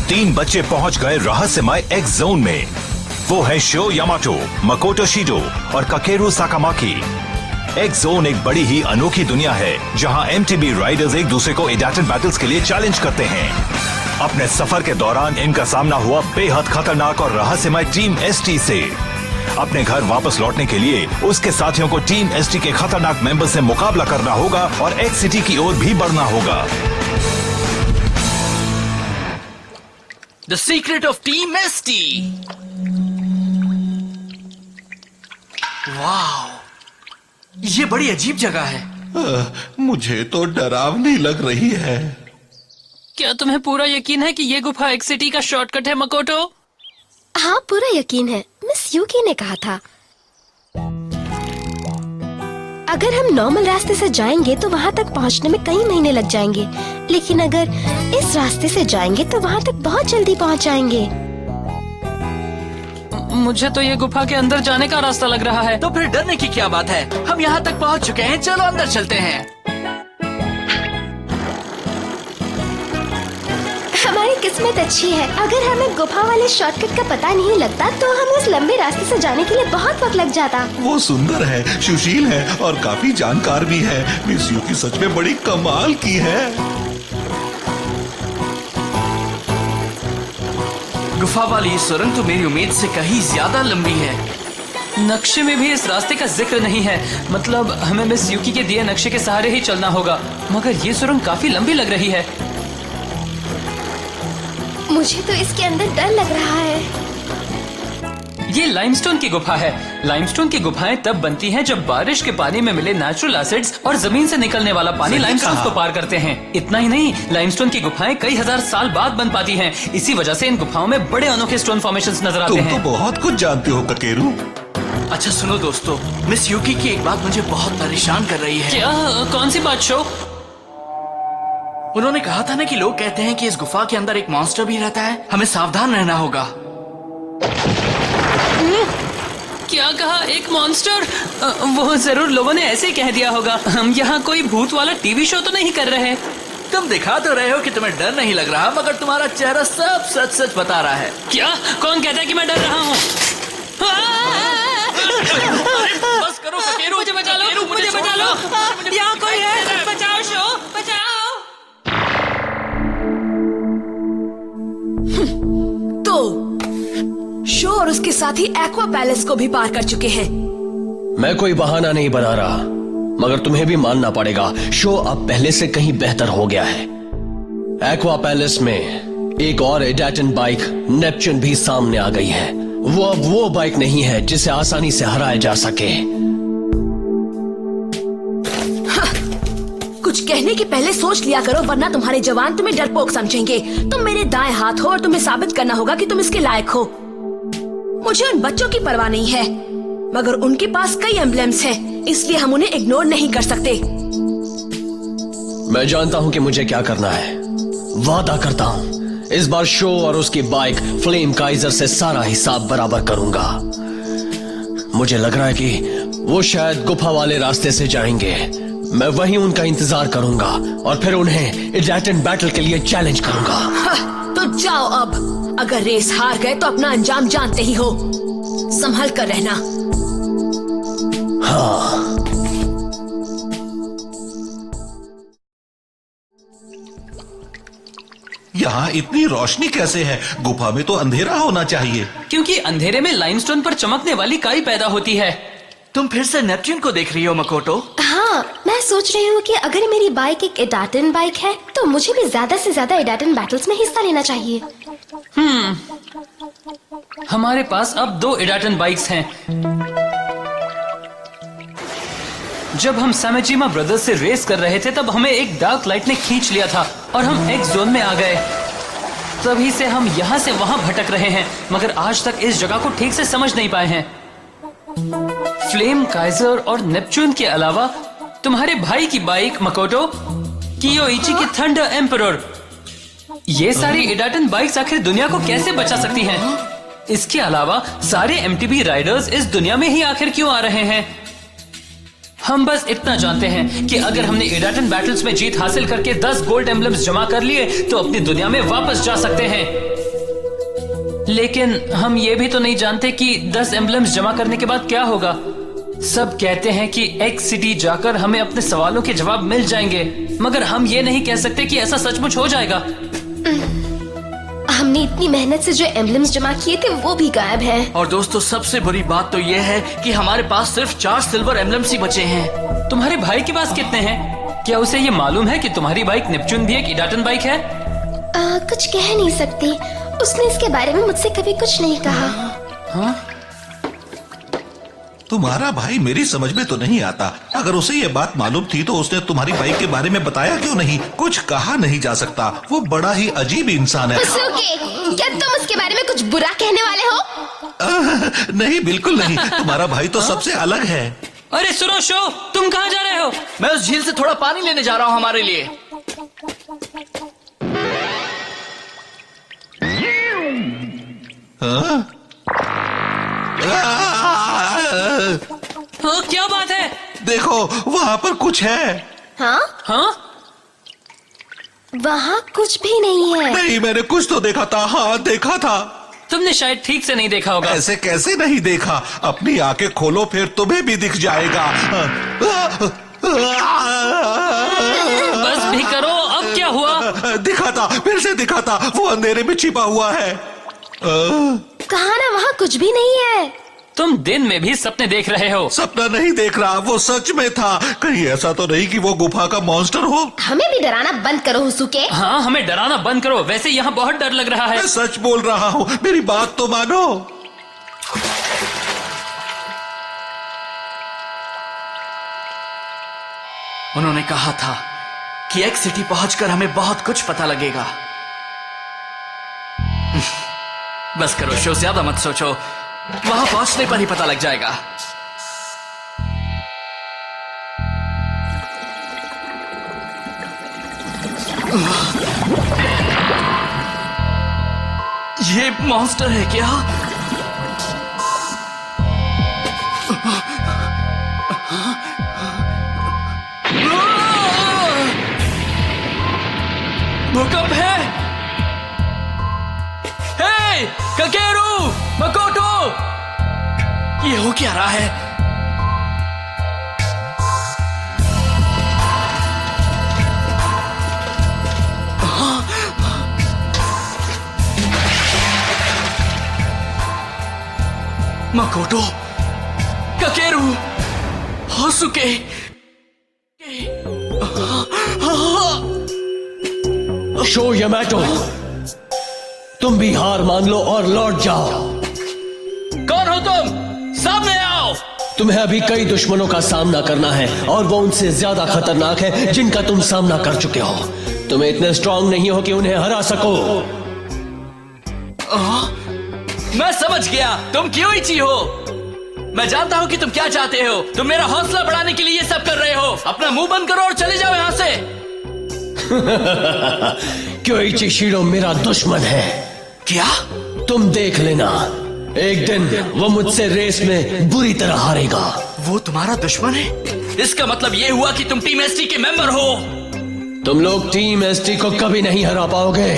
3 बच्चे पहुंच गए रहस्यमय एक्स जोन में। वो है शो यामाटो, मकोटो शिडो और काकेरू साकामाकी। एक्स जोन एक बड़ी ही अनोखी दुनिया है जहां एमटीबी राइडर्स एक दूसरे को एडाटन बैटल्स के लिए चैलेंज करते हैं। अपने सफर के दौरान इनका सामना हुआ बेहद खतरनाक और रहस्यमय टीम एसटी से। अपने घर वापस लौटने के लिए उसके साथियों को टीम एसटी के खतरनाक मेंबर से मुकाबला करना होगा और एक्स सिटी की ओर भी बढ़ना होगा। The secret of team ST. वाह, ये बड़ी अजीब जगह है। मुझे तो डरावनी लग रही है। क्या तुम्हें पूरा यकीन है कि ये गुफा एक्स सिटी का शॉर्टकट है मकोटो? हाँ, पूरा यकीन है। मिस यूकी ने कहा था अगर हम नॉर्मल रास्ते से जाएंगे तो वहाँ तक पहुँचने में कई महीने लग जाएंगे, लेकिन अगर इस रास्ते से जाएंगे तो वहाँ तक बहुत जल्दी पहुँच जाएंगे। मुझे तो ये गुफा के अंदर जाने का रास्ता लग रहा है। तो फिर डरने की क्या बात है? हम यहाँ तक पहुँच चुके हैं, चलो अंदर चलते हैं। हमारी किस्मत अच्छी है। अगर हमें गुफा वाले शॉर्टकट का पता नहीं लगता तो हमें उस लंबे रास्ते से जाने के लिए बहुत वक्त लग जाता। वो सुंदर है, सुशील है और काफी जानकार भी है। मिस यूकी सच में बड़ी कमाल की है। गुफा वाली ये सुरंग तो मेरी उम्मीद से कहीं ज्यादा लंबी है। नक्शे में भी इस रास्ते का जिक्र नहीं है। मतलब हमें मिस यूकी के दिए नक्शे के सहारे ही चलना होगा, मगर ये सुरंग काफी लंबी लग रही है। मुझे तो इसके अंदर डर लग रहा है। ये लाइमस्टोन की गुफा है। लाइमस्टोन की गुफाएं तब बनती हैं जब बारिश के पानी में मिले नेचुरल एसिड्स और जमीन से निकलने वाला पानी लाइमस्टोन को पार करते हैं। इतना ही नहीं, लाइमस्टोन की गुफाएं कई हजार साल बाद बन पाती हैं। इसी वजह से इन गुफाओं में बड़े अनोखे स्टोन फॉर्मेशंस नजर आते हैं। तुम तो बहुत कुछ जानते हो काकेरू। अच्छा सुनो दोस्तों, मिस यूकी की एक बात मुझे बहुत परेशान कर रही है। क्या? कौन सी बात शो? उन्होंने कहा था ना कि लोग कहते हैं कि इस गुफा के अंदर एक मॉन्स्टर भी रहता है। हमें सावधान रहना होगा। क्या कहा? एक मॉन्स्टर? वो जरूर लोगों ने ऐसे ही कह दिया होगा। हम यहाँ कोई भूत वाला टीवी शो तो नहीं कर रहे। तुम दिखा तो रहे हो कि तुम्हें डर नहीं लग रहा, मगर तुम्हारा चेहरा सब सच सच बता रहा है। क्या? कौन कहता है कि मैं डर रहा हूँ? बस करो काकेरू, मुझे बचा लो, मुझे बचा लो। यहाँ कोई है, बचाओ शो, बचाओ। तो शो और उसके साथी एक्वा पैलेस को भी पार कर चुके हैं। मैं कोई बहाना नहीं बना रहा, मगर तुम्हें भी मानना पड़ेगा, शो अब पहले से कहीं बेहतर हो गया है। एक्वा पैलेस में एक और एडाटन बाइक नेपच्यून भी सामने आ गई है। वो अब वो बाइक नहीं है जिसे आसानी से हराया जा सके। कुछ कहने के पहले सोच लिया करो, वरना तुम्हारे जवान तुम्हें डरपोक समझेंगे। तुम मेरे दाएं हाथ हो और तुम्हें साबित करना होगा कि तुम इसके लायक हो। मुझे उन बच्चों की परवाह नहीं है, मगर उनके पास कई एम्ब्लेम्स हैं, इसलिए हम उन्हें इग्नोर नहीं कर सकते। मैं जानता हूं कि मुझे क्या करना है। वादा करता हूं, इस बार शो और उसकी बाइक फ्लेम काइजर से सारा हिसाब बराबर करूंगा। मुझे लग रहा है कि वो शायद गुफा वाले रास्ते से जाएंगे। मैं वहीं उनका इंतजार करूंगा और फिर उन्हें एडाटन बैटल के लिए चैलेंज करूंगा। तो जाओ अब। अगर रेस हार गए तो अपना अंजाम जानते ही हो। संभल कर रहना। हाँ। यहाँ इतनी रोशनी कैसे है? गुफा में तो अंधेरा होना चाहिए। क्योंकि अंधेरे में लाइमस्टोन पर चमकने वाली काई पैदा होती है। तुम फिर से नेपच्यून को देख रही हो मकोटो? हाँ, मैं सोच रही हूँ कि अगर मेरी बाइक एक एडाटन बाइक है तो मुझे भी ज्यादा से ज्यादा एडाटन बैटल्स में हिस्सा लेना चाहिए। हमारे पास अब 2 एडाटन बाइक्स हैं। जब हम सामेजिमा ब्रदर्स से रेस कर रहे थे तब हमें एक डार्क लाइट ने खींच लिया था और हम एक्स जोन में आ गए। तभी से हम यहाँ से वहाँ भटक रहे हैं, मगर आज तक इस जगह को ठीक से समझ नहीं पाए हैं। फ्लेम काइजर और नेपच्यून के अलावा तुम्हारे भाई की बाइक मकोटो, कियोइची की थंडर एम्परर, ये सारी एडाटन बाइक्स आखिर दुनिया को कैसे बचा सकती हैं? इसके अलावा सारे एमटीबी राइडर्स इस दुनिया में ही आखिर क्यों आ रहे हैं? हम बस इतना जानते हैं कि अगर हमने एडाटन बैटल्स में जीत हासिल करके 10 गोल्ड एम्बलम्स जमा कर लिए तो अपनी दुनिया में वापस जा सकते हैं। लेकिन हम ये भी तो नहीं जानते कि 10 एम्बलम्स जमा करने के बाद क्या होगा। सब कहते हैं कि एक्स सिटी जाकर हमें अपने सवालों के जवाब मिल जाएंगे, मगर हम ये नहीं कह सकते कि ऐसा सचमुच हो जाएगा। हमने इतनी मेहनत से जो एम्बलम्स जमा किए थे वो भी गायब हैं। और दोस्तों, सबसे बुरी बात तो ये है कि हमारे पास सिर्फ 4 सिल्वर एम्बलम्स ही बचे हैं। तुम्हारे भाई के पास कितने हैं? क्या उसे ये मालूम है कि तुम्हारी बाइक नेपच्यून भी एक इडाटन बाइक है? कुछ कह नहीं सकती, उसने इसके बारे में मुझसे कभी कुछ नहीं कहा। हाँ? तुम्हारा भाई मेरी समझ में तो नहीं आता। अगर उसे ये बात मालूम थी तो उसने तुम्हारी बाइक के बारे में बताया क्यों नहीं? कुछ कहा नहीं जा सकता, वो बड़ा ही अजीब इंसान है। क्या तुम उसके बारे में कुछ बुरा कहने वाले हो? नहीं, बिल्कुल नहीं। तुम्हारा भाई तो सबसे अलग है। अरे सुनो शो, तुम कहाँ जा रहे हो? मैं उस झील से थोड़ा पानी लेने जा रहा हूँ हमारे लिए। हाँ? हाँ, क्या बात है? देखो, वहाँ पर कुछ है। हाँ? हाँ? वहाँ कुछ भी नहीं है। नहीं, मैंने कुछ तो देखा था। हाँ, देखा था। तुमने शायद ठीक से नहीं देखा होगा। ऐसे कैसे नहीं देखा? अपनी आंखें खोलो, फिर तुम्हें भी दिख जाएगा। बस भी करो, अब क्या हुआ? दिखा था, फिर से दिखा था। वो अंधेरे में छिपा हुआ है। कहा ना, वहाँ कुछ भी नहीं है। तुम दिन में भी सपने देख रहे हो। सपना नहीं देख रहा, वो सच में था। कहीं ऐसा तो नहीं कि वो गुफा का मॉन्स्टर हो? हमें भी डराना बंद करो हुसुके। हाँ, हमें डराना बंद करो। वैसे यहाँ बहुत डर लग रहा है। मैं सच बोल रहा हूँ, मेरी बात तो मानो। उन्होंने कहा था कि एक्स सिटी पहुंचकर हमें बहुत कुछ पता लगेगा। बस करो शो, ज्यादा मत सोचो। वहां पहुंचने पर ही पता लग जाएगा। ये मॉन्स्टर है क्या? भूकंप है। हे ककेरू, मकोटो, ये हो क्या रहा है? मकोटो, ककेरू, होसुके। शो यामाटो, तुम भी हार मान लो और लौट जाओ। कौन हो तुम? सामने आओ। तुम्हें अभी कई दुश्मनों का सामना करना है और वो उनसे ज्यादा खतरनाक है जिनका तुम सामना कर चुके हो। तुम्हें इतने स्ट्रांग नहीं हो कि उन्हें हरा सको। मैं समझ गया, तुम क्योइची हो। मैं जानता हूँ कि तुम क्या चाहते हो। तुम मेरा हौसला बढ़ाने के लिए ये सब कर रहे हो। अपना मुंह बंद करो और चले जाओ यहाँ से। क्योइची शिरो मेरा दुश्मन है। क्या? तुम देख लेना, एक दिन वो मुझसे रेस में बुरी तरह हारेगा। वो तुम्हारा दुश्मन है? इसका मतलब ये हुआ कि तुम टीम एसटी के मेंबर हो। तुम लोग टीम एसटी को कभी नहीं हरा पाओगे।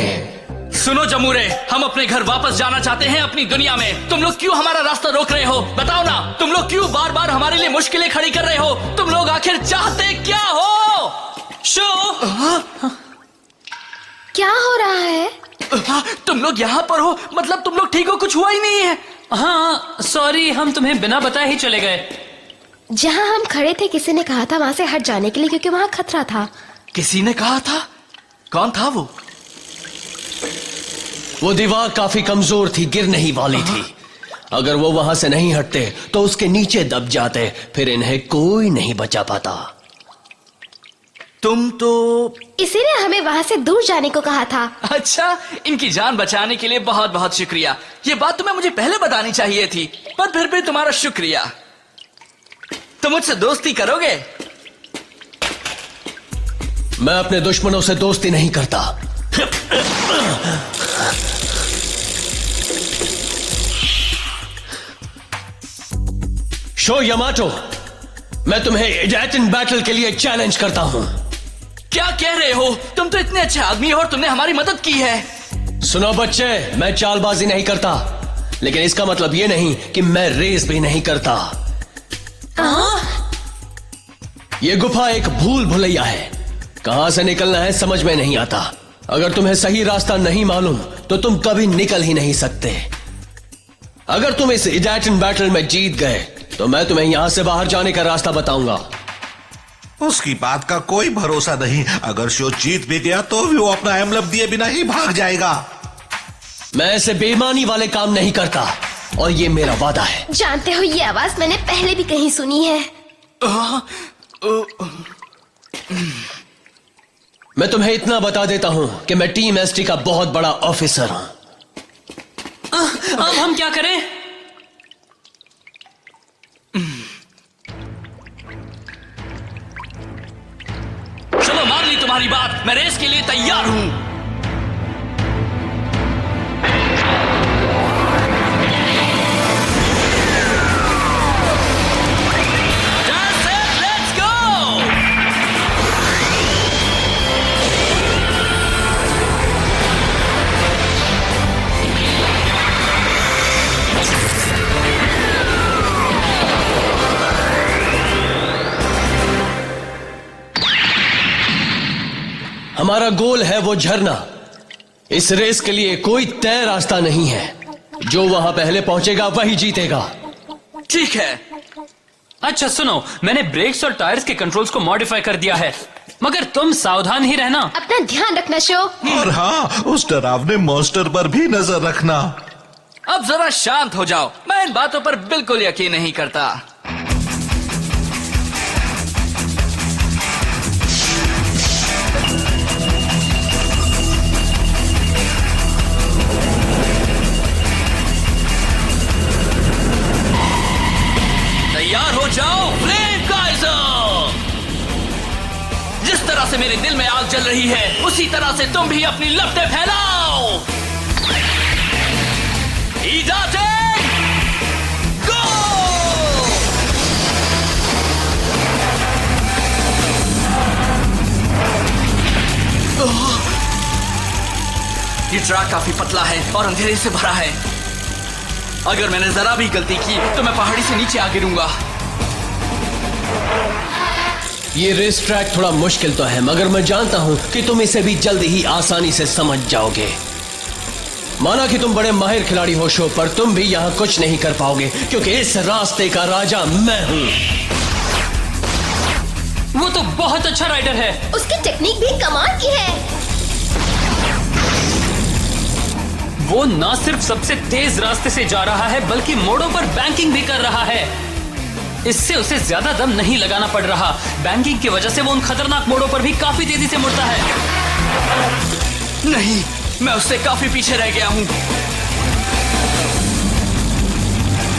सुनो जमूरे, हम अपने घर वापस जाना चाहते हैं, अपनी दुनिया में। तुम लोग क्यों हमारा रास्ता रोक रहे हो? बताओ ना, तुम लोग क्यों बार बार हमारे लिए मुश्किलें खड़ी कर रहे हो? तुम लोग आखिर चाहते क्या हो? शो, क्या हो रहा है? तुम लोग यहाँ पर हो, मतलब तुम लोग ठीक हो? कुछ हुआ ही नहीं है? हाँ सॉरी, हम तुम्हें बिना बताए ही चले गए। जहाँ हम खड़े थे किसी ने कहा था वहाँ से हट जाने के लिए, क्योंकि वहाँ खतरा था। किसी ने कहा था? कौन था वो? वो दीवार काफी कमजोर थी, गिर नहीं वाली थी। अगर वो वहां से नहीं हटते तो उसके नीचे दब जाते, फिर इन्हें कोई नहीं बचा पाता। तुम तो इसीलिए हमें वहाँ से दूर जाने को कहा था। अच्छा, इनकी जान बचाने के लिए बहुत बहुत शुक्रिया। ये बात तुम्हें मुझे पहले बतानी चाहिए थी, पर फिर भी तुम्हारा शुक्रिया। तुम मुझसे दोस्ती करोगे? मैं अपने दुश्मनों से दोस्ती नहीं करता। शो यामाटो, मैं तुम्हें इडाटन बैटल के लिए चैलेंज करता हूं। क्या कह रहे हो? तुम तो इतने अच्छे आदमी हो और तुमने हमारी मदद की है। सुनो बच्चे, मैं चालबाजी नहीं करता, लेकिन इसका मतलब ये नहीं कि मैं रेस भी नहीं करता। ये गुफा एक भूल भुलैया है। कहां से निकलना है समझ में नहीं आता। अगर तुम्हें सही रास्ता नहीं मालूम तो तुम कभी निकल ही नहीं सकते। अगर तुम इस इडैटन बैटल में जीत गए तो मैं तुम्हें यहां से बाहर जाने का रास्ता बताऊंगा। उसकी बात का कोई भरोसा नहीं। अगर शो जीत भी गया तो भी वो अपना एमलेट दिए बिना ही भाग जाएगा। मैं ऐसे बेईमानी वाले काम नहीं करता और ये मेरा वादा है। जानते हो, ये आवाज मैंने पहले भी कहीं सुनी है। मैं तुम्हें इतना बता देता हूं कि मैं टीम एसटी का बहुत बड़ा ऑफिसर हूं। अब हम क्या करें? चलो, मान ली तुम्हारी बात। मैं रेस के लिए तैयार हूं। Let's go! हमारा गोल है वो झरना। इस रेस के लिए कोई तय रास्ता नहीं है। जो वहां पहले पहुंचेगा वही जीतेगा। ठीक है। अच्छा सुनो, मैंने ब्रेक्स और टायर्स के कंट्रोल्स को मॉडिफाई कर दिया है, मगर तुम सावधान ही रहना। अपना ध्यान रखना शो। और हाँ, उस डरावने मॉन्स्टर पर भी नजर रखना। अब जरा शांत हो जाओ। मैं इन बातों पर बिल्कुल यकीन नहीं करता। तैयार हो जाओ, फ्लेम काइजर! जिस तरह से मेरे दिल में आग जल रही है, उसी तरह से तुम भी अपनी लपटें फैलाओ। इडाटेन, गो! ये ट्रैक काफी पतला है और अंधेरे से भरा है। अगर मैंने जरा भी गलती की तो मैं पहाड़ी से नीचे आ गिरूंगा। ये रेस ट्रैक थोड़ा मुश्किल तो है, मगर मैं जानता हूं कि तुम इसे भी जल्द ही आसानी से समझ जाओगे। माना कि तुम बड़े माहिर खिलाड़ी हो शो, पर तुम भी यहां कुछ नहीं कर पाओगे क्योंकि इस रास्ते का राजा मैं हूं। वो तो बहुत अच्छा राइडर है। उसकी टेक्निक भी कमाल की है। वो ना सिर्फ सबसे तेज रास्ते से जा रहा है, बल्कि मोड़ों पर बैंकिंग भी कर रहा है। इससे उसे ज्यादा दम नहीं लगाना पड़ रहा। बैंकिंग की वजह से वो उन खतरनाक मोड़ों पर भी काफी तेजी से मुड़ता है। नहीं, मैं उससे काफी पीछे रह गया हूं।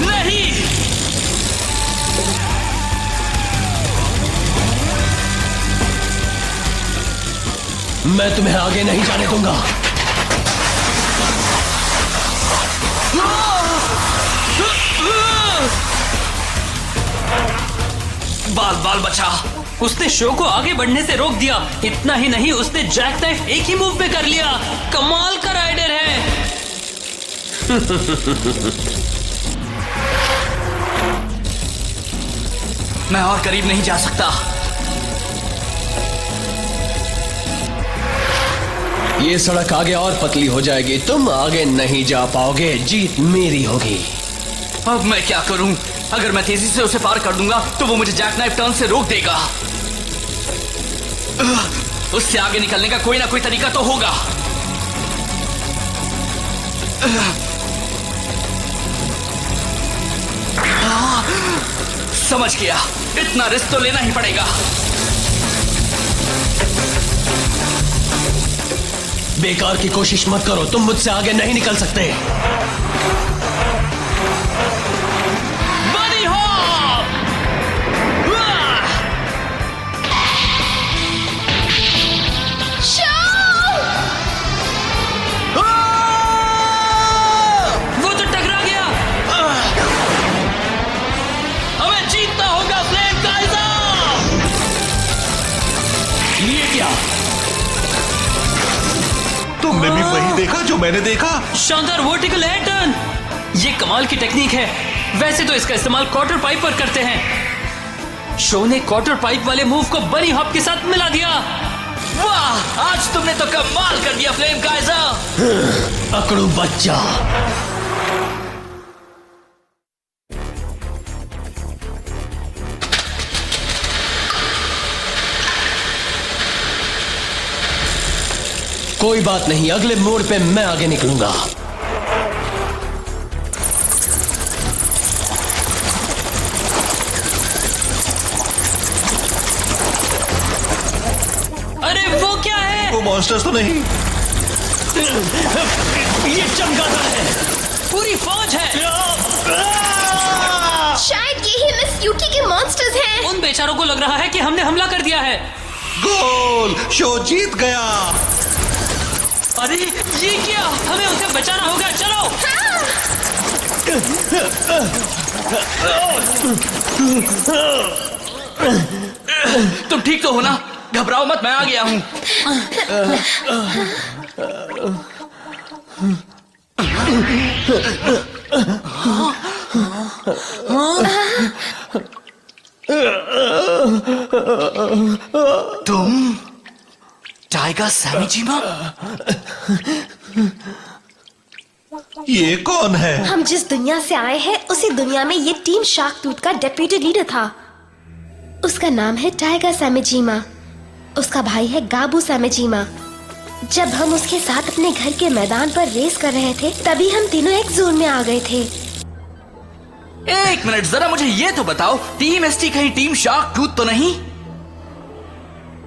नहीं, मैं तुम्हें आगे नहीं जाने दूंगा। बाल बाल बचा। उसने शो को आगे बढ़ने से रोक दिया। इतना ही नहीं, उसने जैक नाइफ एक ही मूव पे कर लिया। कमाल का राइडर है। मैं और करीब नहीं जा सकता। ये सड़क आगे और पतली हो जाएगी, तुम आगे नहीं जा पाओगे। जीत मेरी होगी। अब मैं क्या करूं? अगर मैं तेजी से उसे पार कर दूंगा तो वो मुझे जैक नाइफ टर्न से रोक देगा। उससे आगे निकलने का कोई ना कोई तरीका तो होगा। समझ गया, इतना रिस्क तो लेना ही पड़ेगा। बेकार की कोशिश मत करो, तुम मुझसे आगे नहीं निकल सकते। बनी हॉप! वो तो टकरा गया। हमें जीतना होगा, फ्लेम काइजर! ये क्या? तुम तुमने भी वही देखा जो मैंने देखा? शानदार वर्टिकल हेड टर्न। ये कमाल की टेक्निक है। वैसे तो इसका इस्तेमाल क्वार्टर पाइप पर करते हैं। शो ने क्वार्टर पाइप वाले मूव को बनी हॉप के साथ मिला दिया। वाह, आज तुमने तो कमाल कर दिया फ्लेम काइजर। अकड़ू बच्चा। कोई बात नहीं, अगले मोड़ पे मैं आगे निकलूंगा। अरे वो क्या है? वो मॉन्स्टर्स तो नहीं? ये चमगादड़ है। पूरी फौज है। शायद यही मिस यूकी के मॉन्स्टर्स हैं। उन बेचारों को लग रहा है कि हमने हमला कर दिया है। गोल! शो जीत गया। अरे ये क्या? हमें उसे बचाना होगा, चलो। तुम ठीक तो हो ना? घबराओ मत, मैं आ गया हूँ। तुम टाइगर सैमीजीमा? ये कौन है? हम जिस दुनिया से आए हैं उसी दुनिया में ये टीम शार्क टूथ का डेप्यूटी लीडर था। उसका नाम है टाइगर सैमीजीमा। उसका भाई है गाबू सैमीजीमा। जब हम उसके साथ अपने घर के मैदान पर रेस कर रहे थे तभी हम तीनों एक जोन में आ गए थे। एक मिनट, जरा मुझे ये तो बताओ, टीम एसटी कहीं टीम शार्क टूथ तो नहीं?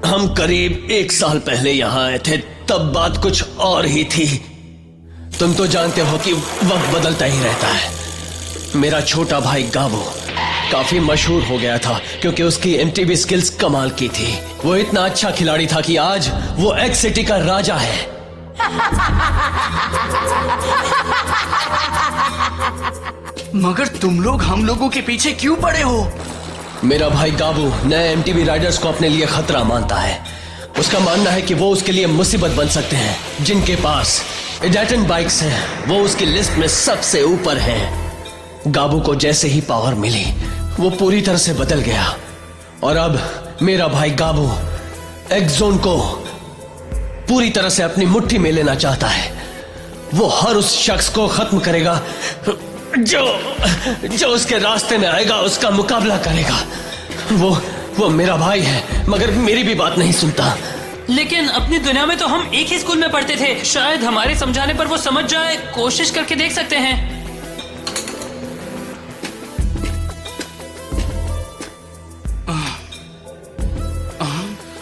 हम करीब 1 साल पहले यहाँ आए थे, तब बात कुछ और ही थी। तुम तो जानते हो कि वक्त बदलता ही रहता है। मेरा छोटा भाई गाबू काफी मशहूर हो गया था क्योंकि उसकी एमटीबी स्किल्स कमाल की थी। वो इतना अच्छा खिलाड़ी था कि आज वो एक्स सिटी का राजा है। मगर तुम लोग हम लोगों के पीछे क्यों पड़े हो? मेरा भाई गाबू नए एमटीबी राइडर्स को अपने लिए खतरा मानता है। उसका मानना है कि वो उसके लिए मुसीबत बन सकते हैं। जिनके पास एडाटन बाइक्स हैं वो उसकी लिस्ट में सबसे ऊपर हैं। गाबू को जैसे ही पावर मिली वो पूरी तरह से बदल गया और अब मेरा भाई गाबू एक्सोन को पूरी तरह से अपनी मुट्ठी में लेना चाहता है। वो हर उस शख्स को खत्म करेगा जो उसके रास्ते में आएगा, उसका मुकाबला करेगा। वो मेरा भाई है मगर मेरी भी बात नहीं सुनता। लेकिन अपनी दुनिया में तो हम एक ही स्कूल में पढ़ते थे। शायद हमारे समझाने पर वो समझ जाए। कोशिश करके देख सकते हैं।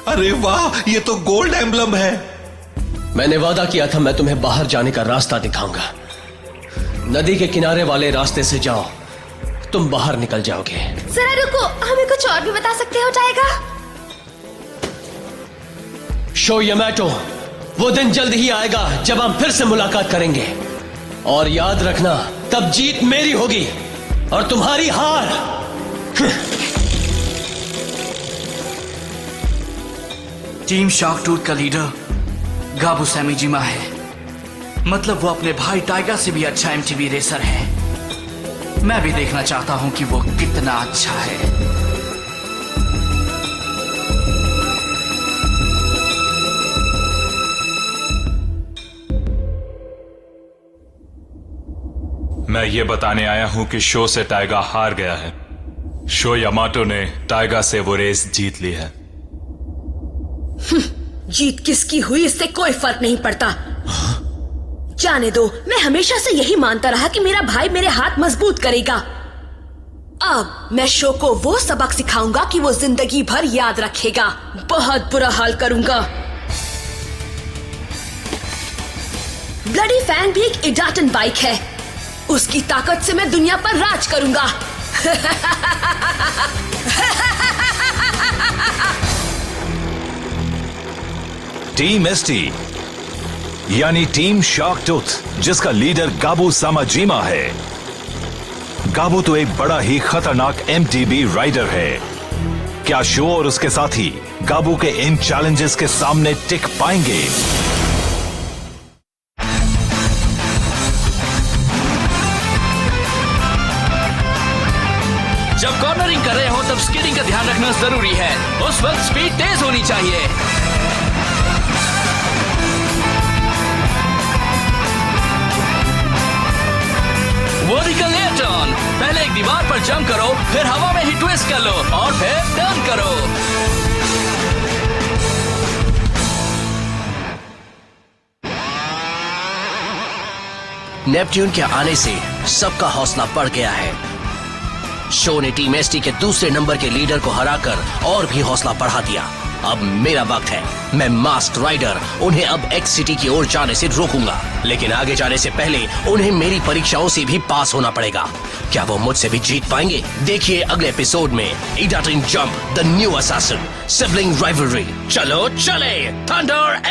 अरे वाह, ये तो गोल्ड एम्बलम है। मैंने वादा किया था मैं तुम्हें बाहर जाने का रास्ता दिखाऊंगा। नदी के किनारे वाले रास्ते से जाओ, तुम बाहर निकल जाओगे। जरा रुको, हमें कुछ और भी बता सकते हो टाइगर? शो यामाटो, वो दिन जल्द ही आएगा जब हम फिर से मुलाकात करेंगे। और याद रखना, तब जीत मेरी होगी और तुम्हारी हार। टीम शार्क टूथ का लीडर गाबू सैमीजीमा है। मतलब वो अपने भाई टाइगर से भी अच्छा एमटीबी रेसर है। मैं भी देखना चाहता हूं कि वो कितना अच्छा है। मैं ये बताने आया हूं कि शो से टाइगर हार गया है। शो यामाटो ने टाइगर से वो रेस जीत ली है। जीत किसकी हुई इससे कोई फर्क नहीं पड़ता। जाने दो, मैं हमेशा से यही मानता रहा कि मेरा भाई मेरे हाथ मजबूत करेगा। अब मैं शो को वो सबक सिखाऊंगा कि वो जिंदगी भर याद रखेगा। बहुत बुरा हाल करूंगा। ब्लडी फैंग भी एक एडाटन बाइक है। उसकी ताकत से मैं दुनिया पर राज करूंगा। टीम एसटी यानी टीम शार्क टूथ, जिसका लीडर गाबू सामाजीमा है। गाबू तो एक बड़ा ही खतरनाक एमटीबी राइडर है। क्या शो और उसके साथी गाबू के इन चैलेंजेस के सामने टिक पाएंगे? का ध्यान रखना जरूरी है। उस वक्त स्पीड तेज होनी चाहिए। Vertical air turn. पहले एक दीवार पर जंप करो, फिर हवा में ही ट्विस्ट कर लो और फिर टर्न करो। नेपट्यून के आने से सबका हौसला बढ़ गया है। शो ने टीम एसटी के दूसरे नंबर के लीडर को हराकर और भी हौसला बढ़ा दिया। अब मेरा वक्त है। मैं मास्क राइडर उन्हें अब एक्स सिटी की ओर जाने से रोकूंगा, लेकिन आगे जाने से पहले उन्हें मेरी परीक्षाओं से भी पास होना पड़ेगा। क्या वो मुझसे भी जीत पाएंगे? देखिए अगले एपिसोड में इडाटिन jump the new assassin sibling rivalry. चलो चले थंडर